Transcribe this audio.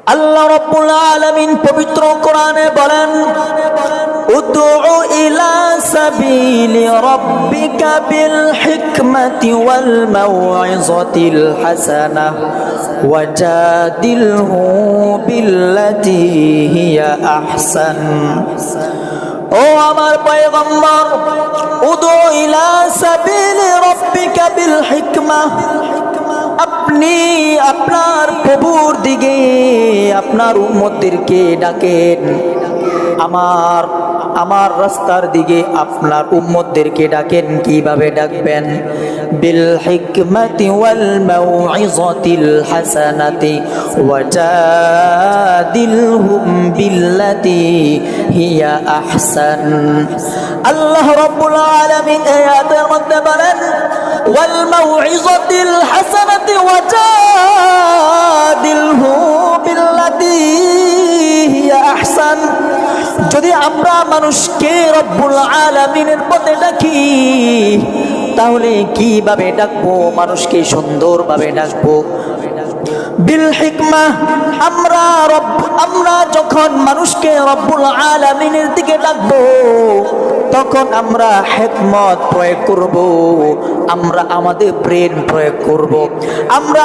আল্লাহ রাব্বুল আলামিন পবিত্র কোরআনে বলেন, উদউ ইলা সাবিলি রাব্বিকা বিল হিকমাতি ওয়াল মাউইযাতিল হাসানাহ ওয়াজাদিলহু বিল্লাতী হিয়া আহসান। ও আমার পয়গম্বর, উদউ ইলা সাবিলি রাব্বিকা বিল হিকমাহ, আপনি আপনার প্রভুর দিকে আপনার উম্মতদেরকে ডাকেন। আমার রাস্তার দিকে আপনার উম্মতদেরকে ডাকেন। কিভাবে ডাকবেন? বিল হিকমাতি ওয়াল মাউইযাতিল হাসানাতি ওয়াজাদিলহুম বিল্লাতী হিয়া আহসান। আল্লাহ রাব্বুল আলামিন আয়াতের মধ্যে বলেন, ওয়াল মাউইযাতিল হাসানাতি ওয়াজাদিলহু বিল্লাতী হিয়া আহসান। যদি আমরা মানুষকে রব্বুল আলামিনের পথে ডাকি, তাহলে কিভাবে ডাকবো? মানুষকে সুন্দরভাবে ডাকবো। বিল হিকমা, আমরা যখন মানুষকে রব্বুল আলামিনের দিকে ডাকবো, তখন আমরা হিকমত প্রয়োগ করব, আমরা আমাদের ব্রেন প্রয়োগ করব। আমরা